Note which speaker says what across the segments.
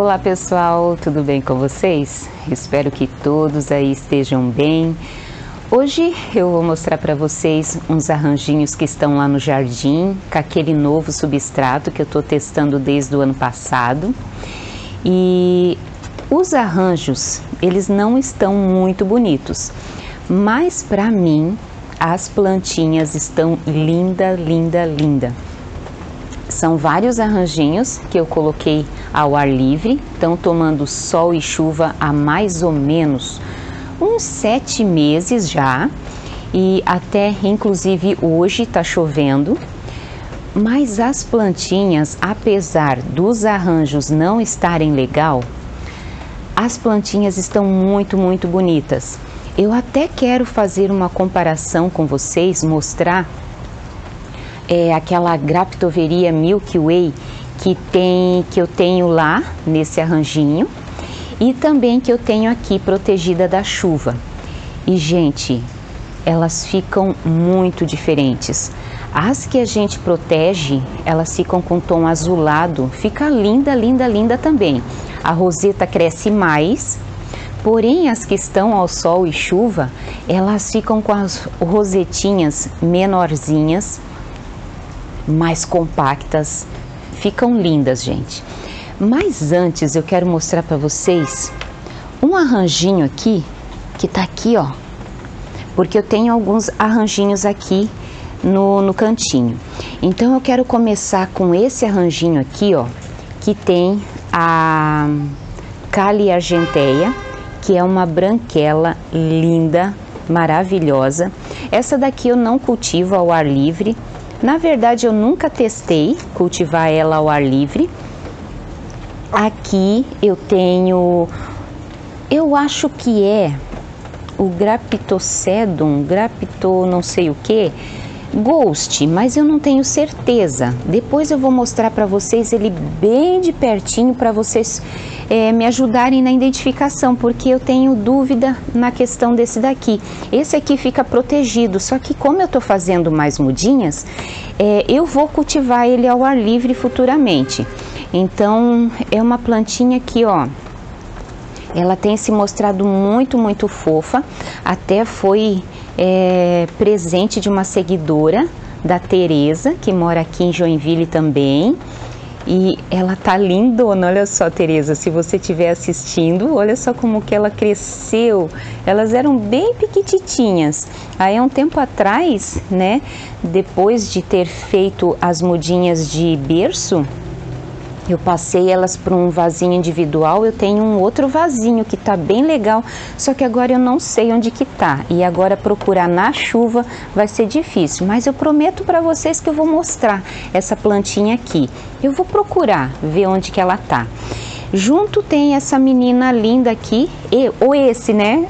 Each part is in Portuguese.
Speaker 1: Olá pessoal, tudo bem com vocês? Espero que todos aí estejam bem. Hoje eu vou mostrar para vocês uns arranjinhos que estão lá no jardim, com aquele novo substrato que eu estou testando desde o ano passado. E os arranjos, eles não estão muito bonitos, mas para mim as plantinhas estão linda, linda, linda. São vários arranjinhos que eu coloquei ao ar livre, estão tomando sol e chuva há mais ou menos uns 7 meses já, e até inclusive hoje está chovendo. Mas as plantinhas, apesar dos arranjos não estarem legal, as plantinhas estão muito, muito bonitas. Eu até quero fazer uma comparação com vocês, mostrar aquela Graptoveria Milky Way que eu tenho lá nesse arranjinho e também que eu tenho aqui protegida da chuva. E gente, elas ficam muito diferentes. As que a gente protege, elas ficam com tom azulado, fica linda, linda, linda também. A roseta cresce mais, porém as que estão ao sol e chuva, elas ficam com as rosetinhas menorzinhas, mais compactas, ficam lindas, gente. Mas antes eu quero mostrar para vocês um arranjinho aqui, que tá aqui, ó, porque eu tenho alguns arranjinhos aqui no cantinho. Então eu quero começar com esse arranjinho aqui, ó, que tem a Callie Argentea, que é uma branquela linda, maravilhosa. Essa daqui eu não cultivo ao ar livre. Na verdade, eu nunca testei cultivar ela ao ar livre. Aqui eu tenho, eu acho que é o Graptocedum, não sei o que, Ghost, mas eu não tenho certeza. Depois eu vou mostrar para vocês ele bem de pertinho para vocês me ajudarem na identificação, porque eu tenho dúvida na questão desse daqui. Esse aqui fica protegido, só que como eu tô fazendo mais mudinhas, eu vou cultivar ele ao ar livre futuramente. Então é uma plantinha aqui, ó. Ela tem se mostrado muito, muito fofa. Até foi presente de uma seguidora da Tereza, que mora aqui em Joinville também. E ela tá lindona, olha só, Tereza, se você estiver assistindo, olha só como que ela cresceu. Elas eram bem piquititinhas. Aí, um tempo atrás, né, depois de ter feito as mudinhas de berço, eu passei elas para um vasinho individual. Eu tenho um outro vasinho que tá bem legal, só que agora eu não sei onde que tá. E agora procurar na chuva vai ser difícil, mas eu prometo para vocês que eu vou mostrar essa plantinha aqui. Eu vou procurar ver onde que ela tá. Junto tem essa menina linda aqui, ou esse, né?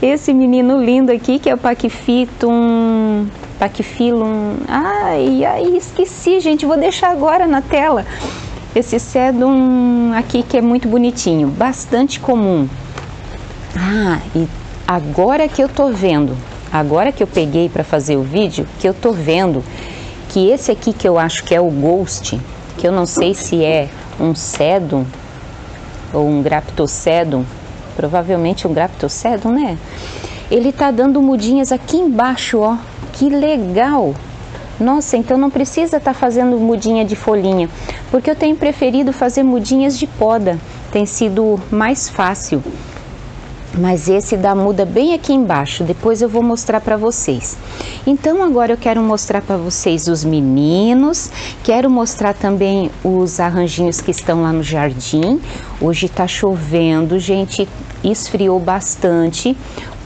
Speaker 1: Esse menino lindo aqui que é o Pachyphyllum. Ai, esqueci, gente, vou deixar agora na tela. Esse sedum aqui que é muito bonitinho, bastante comum. E agora que eu tô vendo, agora que eu peguei para fazer o vídeo, que eu tô vendo que esse aqui que eu acho que é o Ghost, que eu não sei se é um sedum ou um Graptocedum, provavelmente um Graptocedum, né? Ele tá dando mudinhas aqui embaixo, ó. Que legal! Nossa, então não precisa estar fazendo mudinha de folhinha, porque eu tenho preferido fazer mudinhas de poda, tem sido mais fácil. Mas esse dá muda bem aqui embaixo, depois eu vou mostrar para vocês. Então agora eu quero mostrar para vocês os meninos, quero mostrar também os arranjinhos que estão lá no jardim. Hoje tá chovendo, gente, esfriou bastante.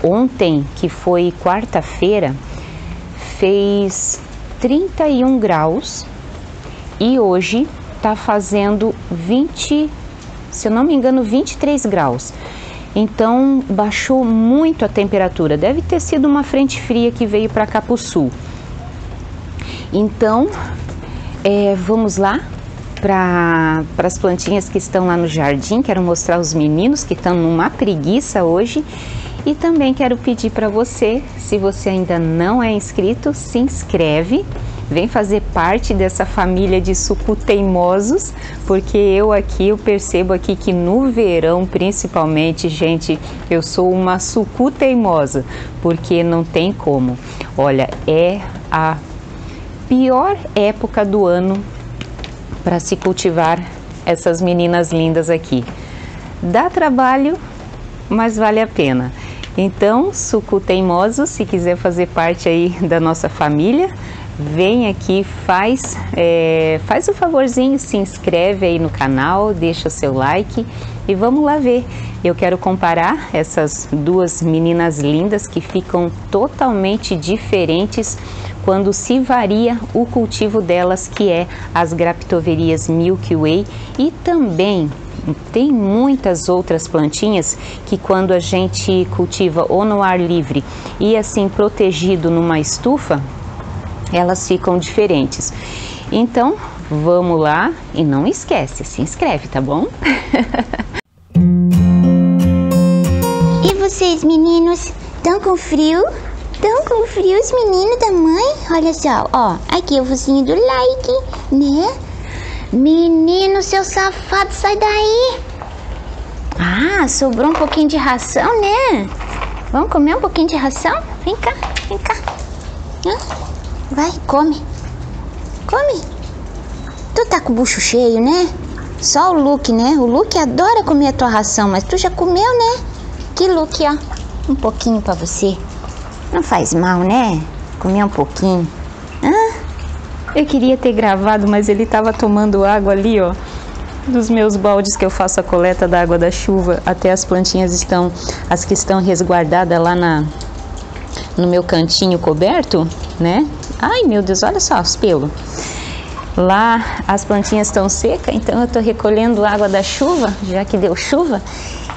Speaker 1: Ontem, que foi quarta-feira, fez 31 graus e hoje tá fazendo 20, se eu não me engano, 23 graus. Então baixou muito a temperatura, deve ter sido uma frente fria que veio para cá pro sul. Então vamos lá para as plantinhas que estão lá no jardim. Quero mostrar os meninos que estão numa preguiça hoje. E também quero pedir para você, se você ainda não é inscrito, se inscreve, vem fazer parte dessa família de sucu teimosos, porque eu percebo aqui que no verão, principalmente, gente, eu sou uma sucu teimosa, porque não tem como. Olha, é a pior época do ano para se cultivar essas meninas lindas aqui. Dá trabalho, mas vale a pena. Então, sucu teimoso, se quiser fazer parte aí da nossa família, vem aqui, faz o favorzinho, se inscreve aí no canal, deixa o seu like e vamos lá ver. Eu quero comparar essas duas meninas lindas que ficam totalmente diferentes quando se varia o cultivo delas, que é as Graptoverias Milky Way, e também tem muitas outras plantinhas que quando a gente cultiva ou no ar livre e assim protegido numa estufa, elas ficam diferentes. Então, vamos lá e não esquece, se inscreve, tá bom?
Speaker 2: E vocês, meninos, estão com frio? Estão com frio os meninos da mãe? Olha só, ó, aqui é o focinho do like, né? Menino, seu safado, sai daí! Ah, sobrou um pouquinho de ração, né? Vamos comer um pouquinho de ração? Vem cá, vem cá. Vai, come. Come. Tu tá com o bucho cheio, né? Só o Luke, né? O Luke adora comer a tua ração, mas tu já comeu, né? Que Luke, ó. Um pouquinho pra você. Não faz mal, né? Comer um pouquinho.
Speaker 1: Eu queria ter gravado, mas ele estava tomando água ali, ó, dos meus baldes que eu faço a coleta da água da chuva. Até as plantinhas estão, as que estão resguardadas lá no meu cantinho coberto, né? Ai, meu Deus, olha só os pelos. Lá as plantinhas estão secas, então eu tô recolhendo água da chuva, já que deu chuva.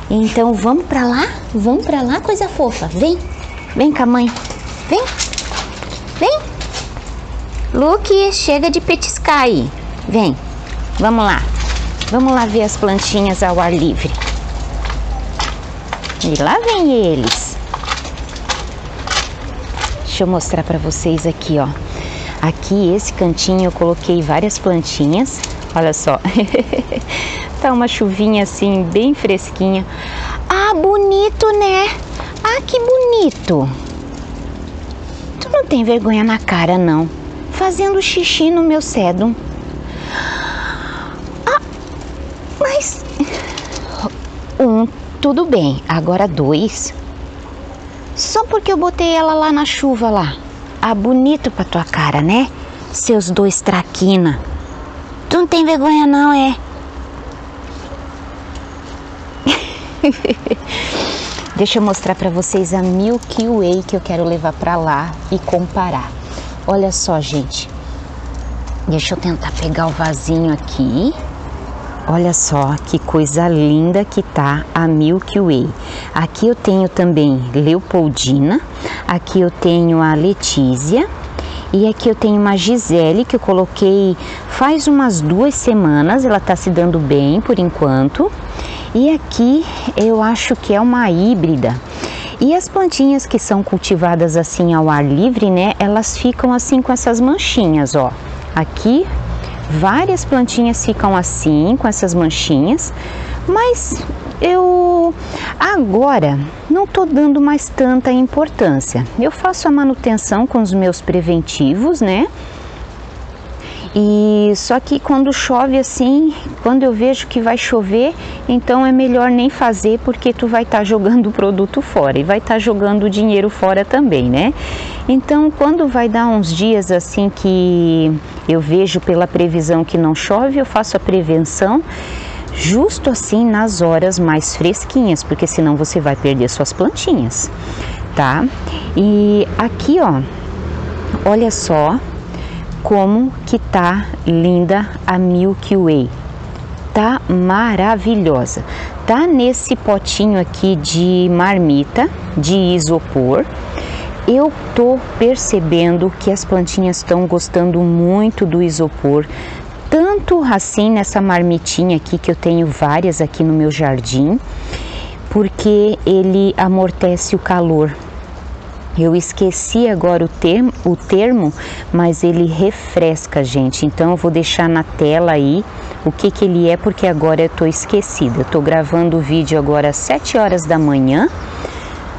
Speaker 1: Então vamos pra lá, coisa fofa. Vem, vem com a mãe, vem, vem. Luke, chega de petiscar aí. Vem, vamos lá ver as plantinhas ao ar livre. E lá vem eles. Deixa eu mostrar pra vocês aqui, ó. Aqui, esse cantinho, eu coloquei várias plantinhas. Olha só. Tá uma chuvinha assim, bem fresquinha. Ah, bonito, né? Ah, que bonito. Tu não tem vergonha na cara, não. Fazendo xixi no meu sedum. Ah, mas... tudo bem. Agora 2. Só porque eu botei ela lá na chuva lá. Ah, bonito pra tua cara, né? Seus 2 traquina. Tu não tem vergonha não, é? Deixa eu mostrar pra vocês a Milky Way que eu quero levar pra lá e comparar. Olha só, gente. Deixa eu tentar pegar o vasinho aqui. Olha só que coisa linda que tá a Milky Way. Aqui eu tenho também Leopoldina. Aqui eu tenho a Letícia. E aqui eu tenho uma Gisele que eu coloquei faz umas 2 semanas. Ela tá se dando bem por enquanto. E aqui eu acho que é uma híbrida. E as plantinhas que são cultivadas assim ao ar livre, né? Elas ficam assim com essas manchinhas, ó. Aqui, várias plantinhas ficam assim, com essas manchinhas. Mas eu agora não tô dando mais tanta importância. Eu faço a manutenção com os meus preventivos, né? E só que quando chove assim, quando eu vejo que vai chover, então é melhor nem fazer, porque tu vai estar jogando o produto fora e vai estar jogando o dinheiro fora também, né? Então, quando vai dar uns dias assim que eu vejo pela previsão que não chove, eu faço a prevenção justo assim nas horas mais fresquinhas, porque senão você vai perder suas plantinhas, tá? E aqui, ó, olha só como que tá linda a Milky Way. Tá maravilhosa. Tá nesse potinho aqui de marmita, de isopor. Eu tô percebendo que as plantinhas estão gostando muito do isopor. Tanto assim nessa marmitinha aqui, que eu tenho várias aqui no meu jardim, porque ele amortece o calor. Eu esqueci agora o termo, mas ele refresca, gente. Então eu vou deixar na tela aí o que ele é, porque agora eu tô esquecida. Eu tô gravando o vídeo agora às 7 horas da manhã.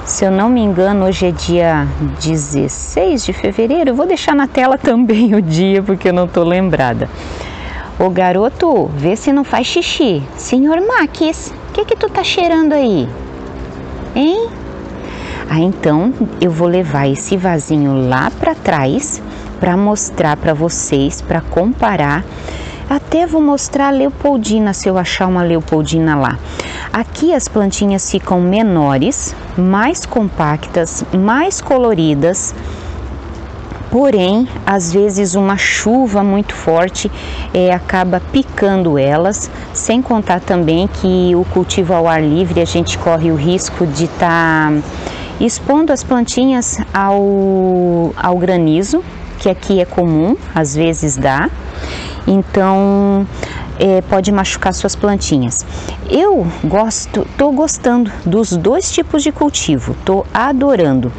Speaker 1: Se eu não me engano, hoje é dia 16 de fevereiro. Eu vou deixar na tela também o dia, porque eu não tô lembrada. Ô garoto, vê se não faz xixi. Senhor Max, o que tu tá cheirando aí? Hein? Então eu vou levar esse vasinho lá para trás para mostrar para vocês, para comparar. Até vou mostrar a Leopoldina, se eu achar uma Leopoldina lá. Aqui as plantinhas ficam menores, mais compactas, mais coloridas. Porém, às vezes uma chuva muito forte acaba picando elas, sem contar também que o cultivo ao ar livre a gente corre o risco de estar expondo as plantinhas ao granizo, que aqui é comum, às vezes dá, então pode machucar suas plantinhas. Eu tô gostando dos dois tipos de cultivo, tô adorando.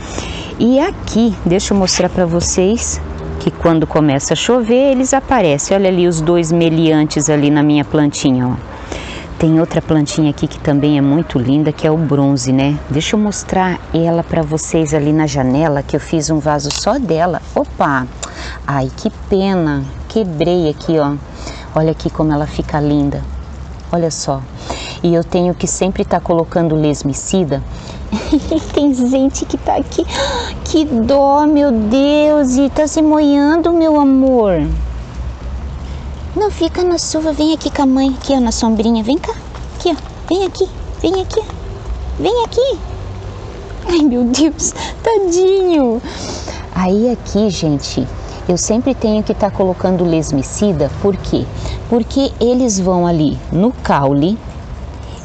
Speaker 1: E aqui, deixa eu mostrar para vocês que quando começa a chover, eles aparecem. Olha ali os dois meliantes ali na minha plantinha, ó. Tem outra plantinha aqui que também é muito linda, que é o bronze, né? Deixa eu mostrar ela para vocês ali na janela, que eu fiz um vaso só dela. Opa! Ai, que pena! Quebrei aqui, ó. Olha aqui como ela fica linda. Olha só. E eu tenho que sempre estar colocando lesmicida. Tem gente que tá aqui. Que dó, meu Deus! E tá se molhando, meu amor. Não fica na chuva, vem aqui com a mãe, aqui ó, na sombrinha, vem cá, aqui ó, vem aqui, vem aqui. Ai meu Deus, tadinho. Aí aqui, gente, eu sempre tenho que estar colocando lesmicida, por quê? Porque eles vão ali no caule,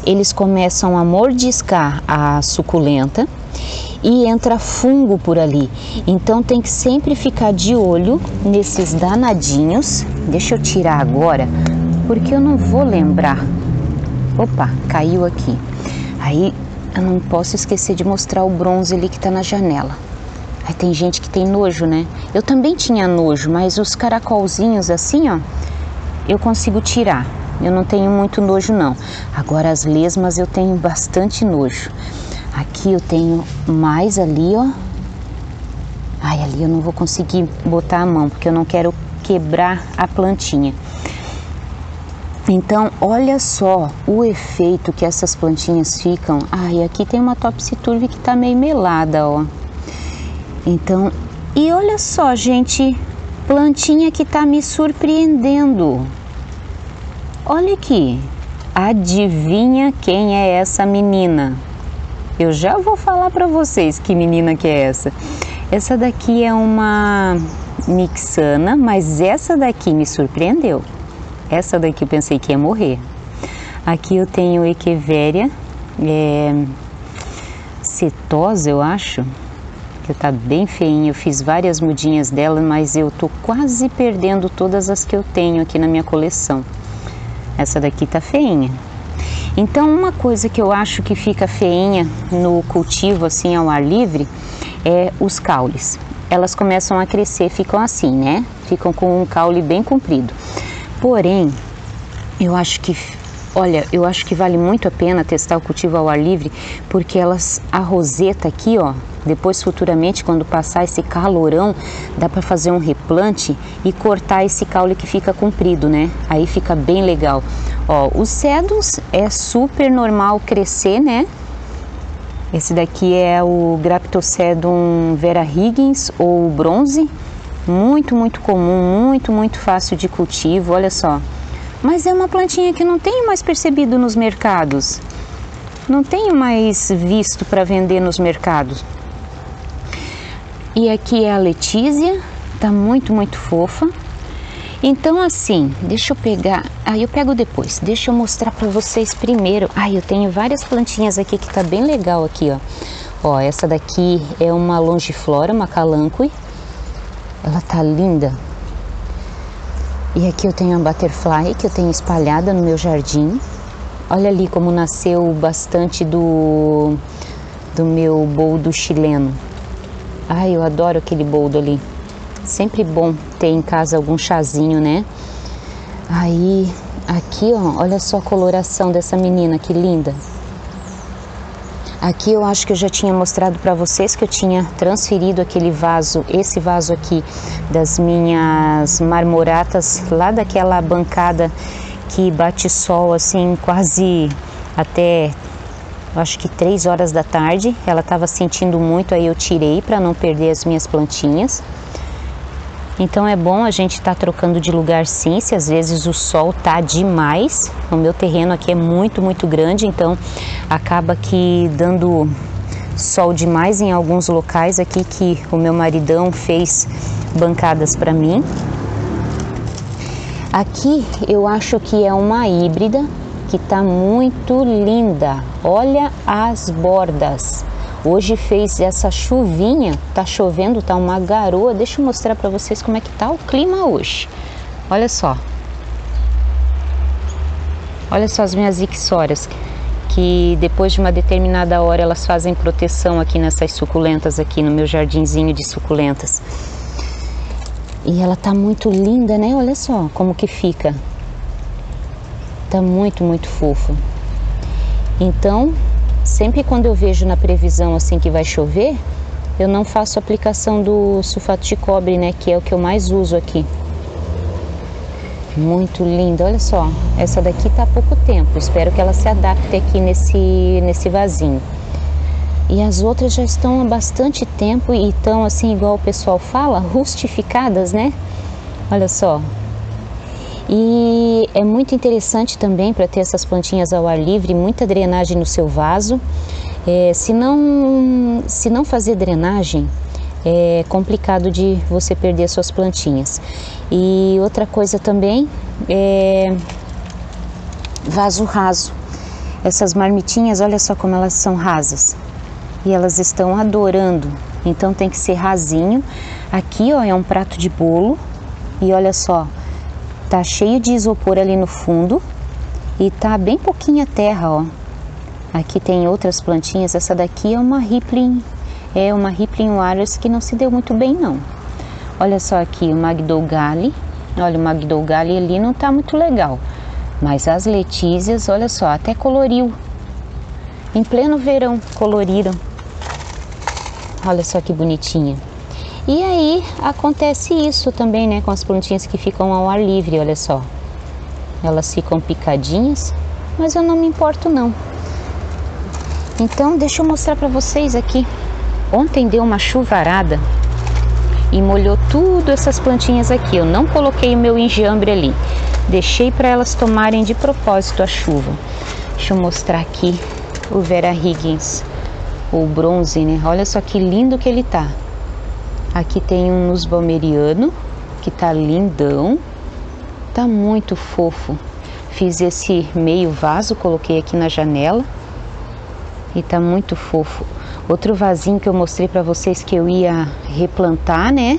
Speaker 1: eles começam a mordiscar a suculenta e entra fungo por ali. Então tem que sempre ficar de olho nesses danadinhos. Deixa eu tirar agora, porque eu não vou lembrar. Opa, caiu aqui. Aí eu não posso esquecer de mostrar o bronze ali que tá na janela. Aí tem gente que tem nojo, né? Eu também tinha nojo, mas os caracolzinhos assim, ó, eu consigo tirar. Eu não tenho muito nojo não. Agora as lesmas eu tenho bastante nojo. Aqui eu tenho mais ali, ó. Ai, ali eu não vou conseguir botar a mão, porque eu não quero quebrar a plantinha. Então, olha só o efeito que essas plantinhas ficam. Ai, aqui tem uma Topsy-Turvy que tá meio melada, ó. Então, e olha só, gente, plantinha que tá me surpreendendo. Olha aqui. Adivinha quem é essa menina? Eu já vou falar para vocês que menina que é essa. Essa daqui é uma mixana, mas essa daqui me surpreendeu. Essa daqui eu pensei que ia morrer. Aqui eu tenho Echeveria setosa, eu acho. Que tá bem feinha. Eu fiz várias mudinhas dela, mas eu tô quase perdendo todas as que eu tenho aqui na minha coleção. Essa daqui tá feinha. Então, uma coisa que eu acho que fica feinha no cultivo, assim, ao ar livre, é os caules. Elas começam a crescer, ficam assim, né? Ficam com um caule bem comprido. Porém, eu acho que, olha, eu acho que vale muito a pena testar o cultivo ao ar livre, porque a roseta aqui, ó, depois futuramente, quando passar esse calorão, dá para fazer um replante e cortar esse caule que fica comprido, né? Aí fica bem legal. Ó, os cedros é super normal crescer, né? Esse daqui é o Graptocedum Vera Higgins ou bronze. Muito, muito comum, muito fácil de cultivo, olha só. Mas é uma plantinha que não tenho mais percebido nos mercados. Não tenho mais visto para vender nos mercados. E aqui é a Letícia, tá muito fofa. Então assim, deixa eu pegar, eu pego depois, deixa eu mostrar para vocês primeiro. Eu tenho várias plantinhas aqui que tá bem legal aqui, ó. Ó, essa daqui é uma longiflora, uma calanque. Ela tá linda. E aqui eu tenho a butterfly que eu tenho espalhada no meu jardim. Olha ali como nasceu bastante do meu boldo chileno. Ai, eu adoro aquele boldo ali. Sempre bom ter em casa algum chazinho, né? Aí, aqui, ó, olha só a coloração dessa menina, que linda. Aqui eu acho que eu já tinha mostrado para vocês que eu tinha transferido aquele vaso, esse vaso aqui, das minhas marmoratas, lá daquela bancada que bate sol, assim, quase até, acho que 3 horas da tarde. Ela estava sentindo muito, aí eu tirei para não perder as minhas plantinhas. Então é bom a gente estar trocando de lugar sim, se às vezes o sol tá demais. O meu terreno aqui é muito grande, então acaba que dando sol demais em alguns locais aqui que o meu maridão fez bancadas para mim. Aqui eu acho que é uma híbrida que tá muito linda. Olha as bordas. Hoje fez essa chuvinha, tá chovendo, tá uma garoa. Deixa eu mostrar para vocês como é que tá o clima hoje. Olha só. Olha só as minhas ixórias, que depois de uma determinada hora elas fazem proteção aqui nessas suculentas aqui no meu jardinzinho de suculentas. E ela tá muito linda, né? Olha só como que fica. Tá muito fofo. Então, sempre quando eu vejo na previsão assim que vai chover, eu não faço aplicação do sulfato de cobre, né, que é o que eu mais uso aqui. Muito linda, olha só, essa daqui tá há pouco tempo, espero que ela se adapte aqui nesse vasinho. E as outras já estão há bastante tempo e estão assim, igual o pessoal fala, rustificadas, né? Olha só. E é muito interessante também para ter essas plantinhas ao ar livre, muita drenagem no seu vaso. Se não fazer drenagem, é complicado de você perder suas plantinhas. E outra coisa também é vaso raso. Essas marmitinhas, olha só como elas são rasas. E elas estão adorando, então tem que ser rasinho. Aqui, ó, é um prato de bolo e olha só. Tá cheio de isopor ali no fundo e tá bem pouquinha terra, ó. Aqui tem outras plantinhas, essa daqui é uma Rippling Waters que não se deu muito bem não. Olha só aqui o Magdalgalli, olha o Magdalgalli ali não tá muito legal, mas as letícias, olha só, até coloriu. Em pleno verão coloriram. Olha só que bonitinha. E aí acontece isso também, né, com as plantinhas que ficam ao ar livre, olha só. Elas ficam picadinhas, mas eu não me importo não. Então deixa eu mostrar para vocês aqui. Ontem deu uma chuvarada e molhou tudo essas plantinhas aqui. Eu não coloquei o meu enjambre ali. Deixei para elas tomarem de propósito a chuva. Deixa eu mostrar aqui o Vera Higgins, o bronze, né? Olha só que lindo que ele tá. Aqui tem um Nussbaumeriano, que tá lindão, tá muito fofo. Fiz esse meio vaso, coloquei aqui na janela e tá muito fofo. Outro vasinho que eu mostrei pra vocês que eu ia replantar, né?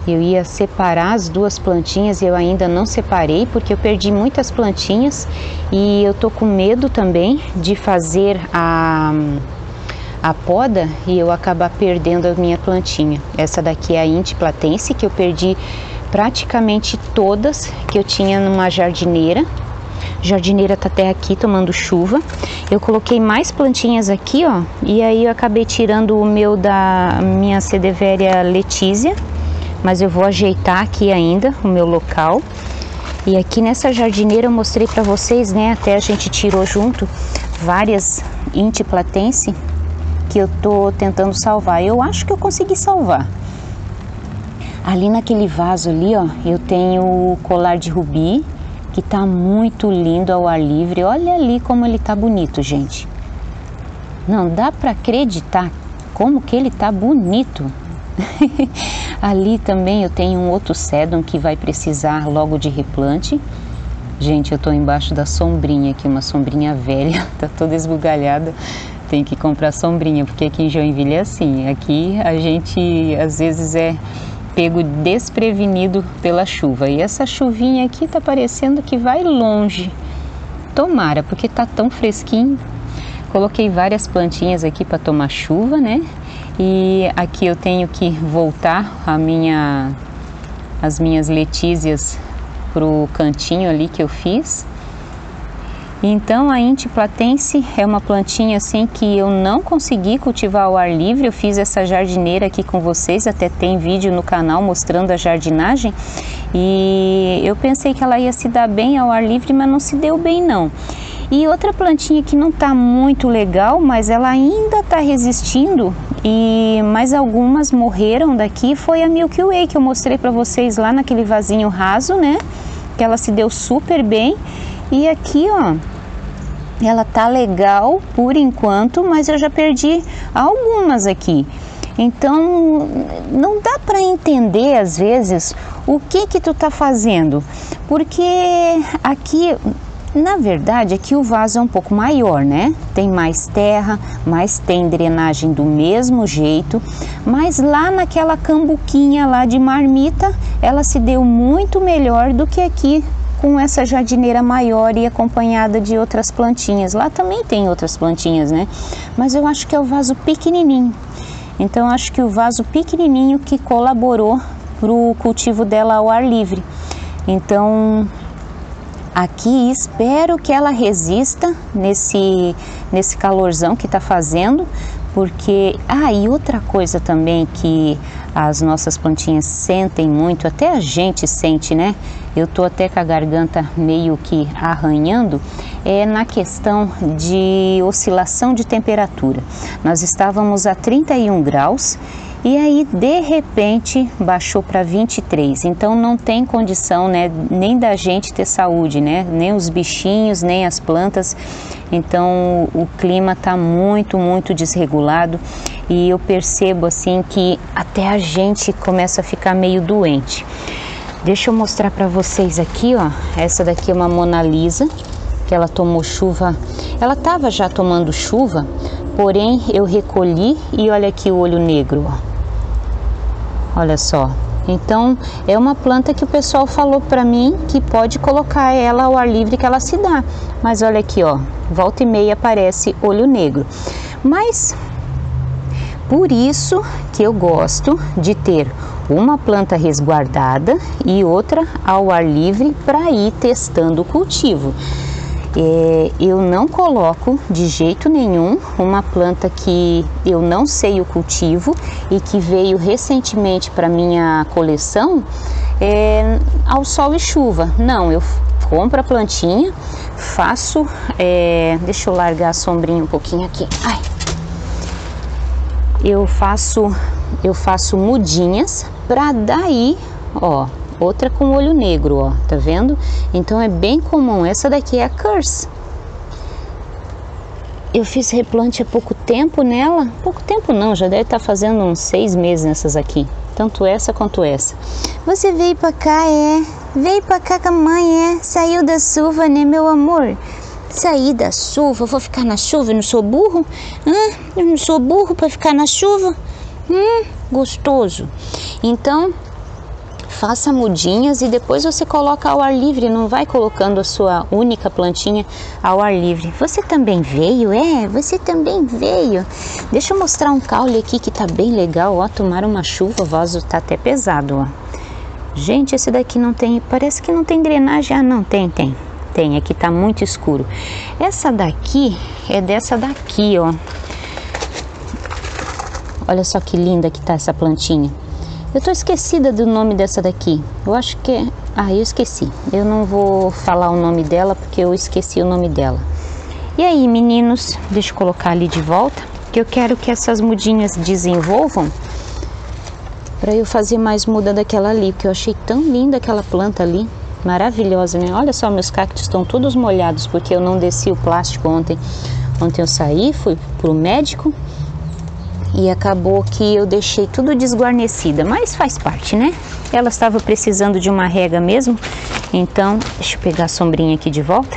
Speaker 1: Eu ia separar as duas plantinhas e eu ainda não separei porque eu perdi muitas plantinhas e eu tô com medo também de fazer a poda e eu acabar perdendo a minha plantinha. Essa daqui é a Inti Platense, que eu perdi praticamente todas que eu tinha numa jardineira. Jardineira tá até aqui tomando chuva. Eu coloquei mais plantinhas aqui, ó, e aí eu acabei tirando o meu da minha Sedeveria Letícia, mas eu vou ajeitar aqui ainda o meu local. E aqui nessa jardineira eu mostrei para vocês, né, até a gente tirou junto várias Inti Platense que eu tô tentando salvar. Eu acho que eu consegui salvar. Ali naquele vaso ali, ó, eu tenho o colar de rubi, que tá muito lindo ao ar livre. Olha ali como ele tá bonito, gente. Não dá para acreditar como que ele tá bonito. Ali também eu tenho um outro sedum que vai precisar logo de replante. Gente, eu tô embaixo da sombrinha aqui, uma sombrinha velha, tá toda esbugalhada. Tem que comprar sombrinha, porque aqui em Joinville é assim. Aqui a gente às vezes é pego desprevenido pela chuva. E essa chuvinha aqui tá parecendo que vai longe. Tomara, porque tá tão fresquinho. Coloquei várias plantinhas aqui para tomar chuva, né? E aqui eu tenho que voltar as minhas letícias pro cantinho ali que eu fiz. Então a Inti Platense é uma plantinha assim que eu não consegui cultivar ao ar livre. Eu fiz essa jardineira aqui com vocês, até tem vídeo no canal mostrando a jardinagem. E eu pensei que ela ia se dar bem ao ar livre, mas não se deu bem não. E outra plantinha que não tá muito legal, mas ela ainda tá resistindo, e mais algumas morreram daqui, foi a Milky Way, que eu mostrei para vocês lá naquele vasinho raso, né? Que ela se deu super bem. E aqui, ó, ela tá legal por enquanto, mas eu já perdi algumas aqui. Então, não dá para entender às vezes o que tu tá fazendo, porque aqui, na verdade, aqui o vaso é um pouco maior, né? Tem mais terra, mas tem drenagem do mesmo jeito, mas lá naquela cambuquinha lá de marmita, ela se deu muito melhor do que aqui, com essa jardineira maior e acompanhada de outras plantinhas. Lá também tem outras plantinhas, né? Mas eu acho que é o vaso pequenininho. Então, acho que o vaso pequenininho que colaborou para o cultivo dela ao ar livre. Então, aqui espero que ela resista nesse calorzão que está fazendo, porque... e outra coisa também que as nossas plantinhas sentem muito, até a gente sente, né? Eu tô até com a garganta meio que arranhando, é na questão de oscilação de temperatura. Nós estávamos a 31 graus e aí de repente baixou para 23, então não tem condição, né, nem da gente ter saúde, né, nem os bichinhos, nem as plantas. Então o clima tá muito desregulado e eu percebo assim que até a gente começa a ficar meio doente. Deixa eu mostrar para vocês aqui, ó, essa daqui é uma Mona Lisa, que ela tomou chuva, ela estava já tomando chuva, porém eu recolhi e olha aqui o olho negro, ó. Olha só, então é uma planta que o pessoal falou para mim que pode colocar ela ao ar livre que ela se dá, mas olha aqui, ó, volta e meia aparece olho negro, mas por isso que eu gosto de ter uma planta resguardada e outra ao ar livre para ir testando o cultivo. Eu não coloco de jeito nenhum uma planta que eu não sei o cultivo e que veio recentemente para minha coleção ao sol e chuva. Não, eu compro a plantinha, faço, deixa eu largar a sombrinha um pouquinho aqui. Ai. Eu faço mudinhas para daí, ó, outra com olho negro, ó, tá vendo? Então é bem comum. Essa daqui é a Curse. Eu fiz replante há pouco tempo nela. Pouco tempo não, já deve estar fazendo uns 6 meses nessas aqui. Tanto essa quanto essa.
Speaker 2: Você veio pra cá, Veio pra cá com a mãe, Saiu da chuva, né, meu amor? Saí da chuva, vou ficar na chuva, eu não sou burro? Eu não sou burro para ficar na chuva? Gostoso. Então, faça mudinhas e depois você coloca ao ar livre, não vai colocando a sua única plantinha ao ar livre. Você também veio, Você também veio. Deixa eu mostrar um caule aqui que tá bem legal, ó, tomaram uma chuva, o vaso tá até pesado, ó. Gente, esse daqui não tem, parece que não tem drenagem. Não, tem. Tem, aqui tá muito escuro. Essa daqui é dessa daqui, ó. Olha só que linda que tá essa plantinha. Eu tô esquecida do nome dessa daqui. Eu acho que é... eu esqueci. Eu não vou falar o nome dela porque eu esqueci o nome dela. E aí, meninos, deixa eu colocar ali de volta, que eu quero que essas mudinhas desenvolvam para eu fazer mais muda daquela ali, porque eu achei tão linda aquela planta ali. Maravilhosa, né? Olha só, meus cactos estão todos molhados porque eu não desci o plástico ontem. Ontem eu saí, fui pro médico e acabou que eu deixei tudo desguarnecida, mas faz parte, né? Ela estava precisando de uma rega mesmo, então, deixa eu pegar a sombrinha aqui de volta.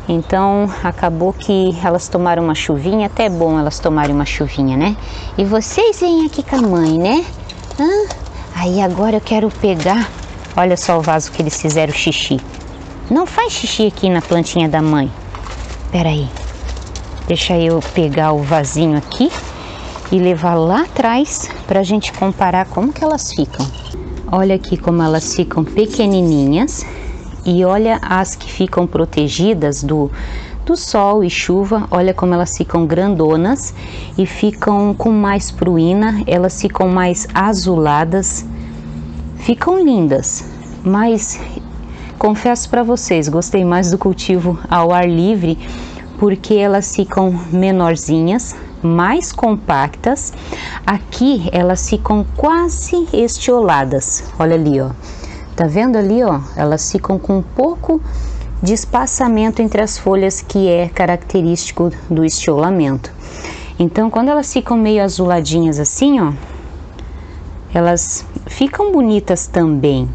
Speaker 2: Então, acabou que elas tomaram uma chuvinha, até é bom elas tomarem uma chuvinha, né? E vocês vêm aqui com a mãe, né? Aí agora eu quero pegar... Olha só o vaso que eles fizeram xixi. Não faz xixi aqui na plantinha da mãe. Pera aí.
Speaker 1: Deixa eu pegar o vasinho aqui e levar lá atrás pra gente comparar como que elas ficam. Olha aqui como elas ficam pequenininhas e olha as que ficam protegidas do sol e chuva, olha como elas ficam grandonas e ficam com mais pruína, elas ficam mais azuladas, ficam lindas, mas confesso para vocês, gostei mais do cultivo ao ar livre, porque elas ficam menorzinhas, mais compactas. Aqui elas ficam quase estioladas, olha ali, ó, tá vendo ali, ó, elas ficam com um pouco de espaçamento entre as folhas, que é característico do estiolamento. Então, quando elas ficam meio azuladinhas assim, ó, elas ficam bonitas também.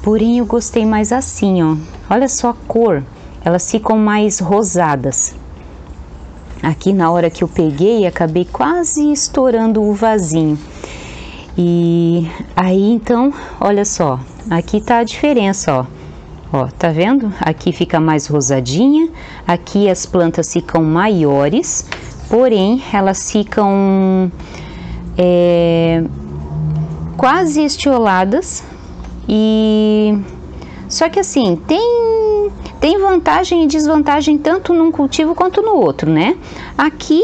Speaker 1: Porém, eu gostei mais assim, ó. Olha só a cor, elas ficam mais rosadas. Aqui na hora que eu peguei, acabei quase estourando o vasinho. E aí, então, olha só, aqui tá a diferença, ó. Ó, tá vendo? Aqui fica mais rosadinha, aqui as plantas ficam maiores, porém elas ficam quase estioladas. E só que assim, tem vantagem e desvantagem tanto num cultivo quanto no outro, né? Aqui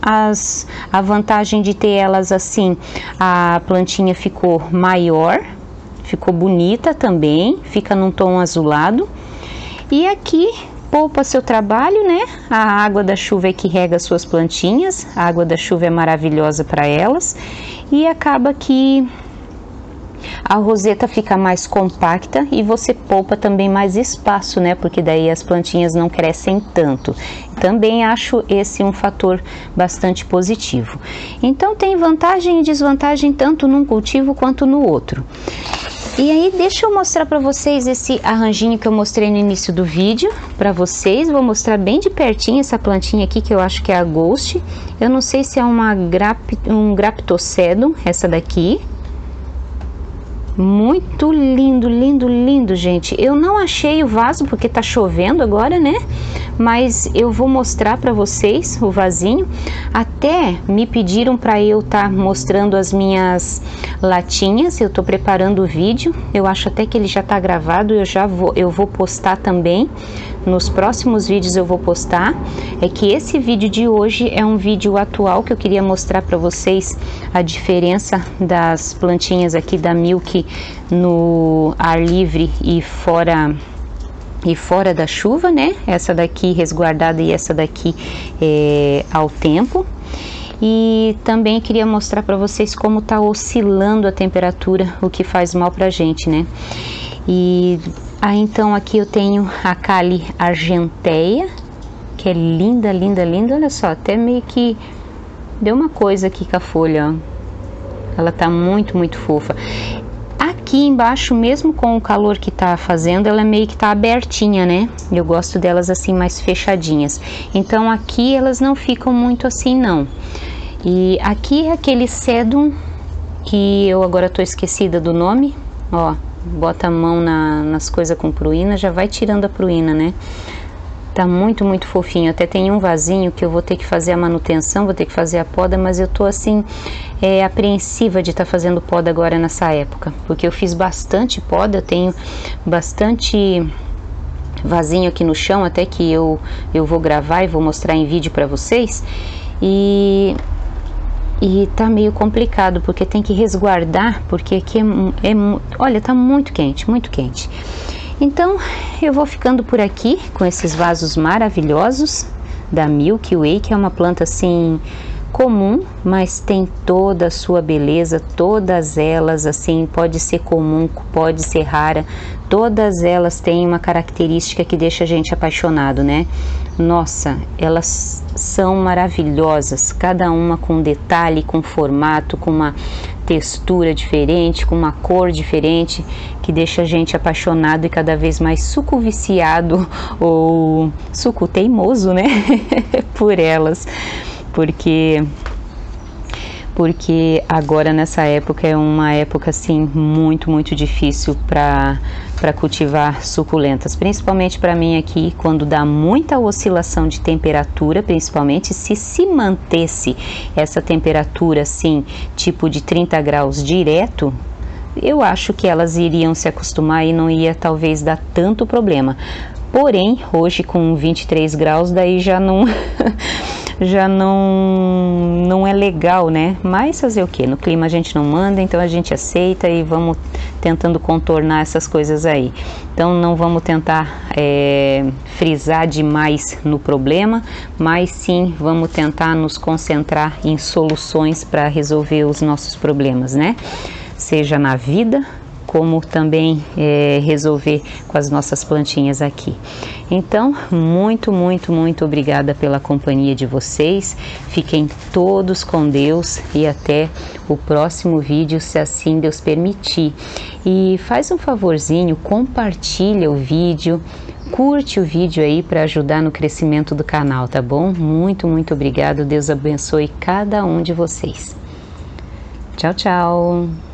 Speaker 1: a vantagem de ter elas assim, a plantinha ficou maior, ficou bonita também, fica num tom azulado. E aqui poupa seu trabalho, né? A água da chuva é que rega as suas plantinhas, a água da chuva é maravilhosa para elas. E acaba que a roseta fica mais compacta e você poupa também mais espaço, né? Porque daí as plantinhas não crescem tanto. Também acho esse um fator bastante positivo. Então tem vantagem e desvantagem tanto num cultivo quanto no outro. E aí, deixa eu mostrar para vocês esse arranjinho que eu mostrei no início do vídeo para vocês. Vou mostrar bem de pertinho essa plantinha aqui, que eu acho que é a Ghost. Eu não sei se é um Graptocedum, essa daqui. Muito lindo, lindo, lindo, gente. Eu não achei o vaso porque tá chovendo agora, né? Mas eu vou mostrar para vocês o vasinho. Até me pediram para eu estar mostrando as minhas latinhas. Eu tô preparando o vídeo. Eu acho até que ele já tá gravado. Eu vou postar também. Nos próximos vídeos eu vou postar. É que esse vídeo de hoje é um vídeo atual que eu queria mostrar para vocês a diferença das plantinhas aqui da Milk no ar livre e fora da chuva, né? Essa daqui resguardada e essa daqui ao tempo. E também queria mostrar para vocês como tá oscilando a temperatura, o que faz mal pra gente, né? E aí então aqui eu tenho a Cali Argenteia, que é linda, linda, linda. Olha só, até meio que deu uma coisa aqui com a folha, ó. Ela tá muito, muito fofa. Aqui embaixo, mesmo com o calor que tá fazendo, ela meio que tá abertinha, né? Eu gosto delas assim mais fechadinhas. Então aqui elas não ficam muito assim, não. E aqui é aquele Sedum que eu agora tô esquecida do nome. Ó, bota a mão nas coisas com pruína, já vai tirando a pruína, né? Tá muito, muito fofinho. Até tem um vasinho que eu vou ter que fazer a manutenção, vou ter que fazer a poda, mas eu tô assim, apreensiva de estar fazendo poda agora nessa época. Porque eu fiz bastante poda, eu tenho bastante vasinho aqui no chão, até que eu vou gravar e vou mostrar em vídeo pra vocês. E tá meio complicado, porque tem que resguardar, porque aqui olha, tá muito quente, muito quente. Então, eu vou ficando por aqui com esses vasos maravilhosos da Milky Way, que é uma planta assim comum, mas tem toda a sua beleza. Todas elas assim, pode ser comum, pode ser rara, todas elas têm uma característica que deixa a gente apaixonado, né? Nossa, elas são maravilhosas, cada uma com um detalhe, com formato, com uma textura diferente, com uma cor diferente, que deixa a gente apaixonado e cada vez mais suco viciado ou suco teimoso, né? por elas, porque porque agora nessa época é uma época assim muito difícil para cultivar suculentas, principalmente para mim aqui, quando dá muita oscilação de temperatura, principalmente se mantesse essa temperatura assim, tipo de 30 graus direto, eu acho que elas iriam se acostumar e não ia talvez dar tanto problema. Porém, hoje com 23 graus, daí já não não é legal, né? Mas fazer o que? No clima a gente não manda, então a gente aceita e vamos tentando contornar essas coisas aí. Então não vamos tentar frisar demais no problema, mas sim vamos tentar nos concentrar em soluções para resolver os nossos problemas, né? Seja na vida, como também resolver com as nossas plantinhas aqui. Então, muito obrigada pela companhia de vocês. Fiquem todos com Deus e até o próximo vídeo, se assim Deus permitir. E faz um favorzinho, compartilha o vídeo, curte o vídeo aí para ajudar no crescimento do canal, tá bom? Muito obrigado. Deus abençoe cada um de vocês. Tchau, tchau.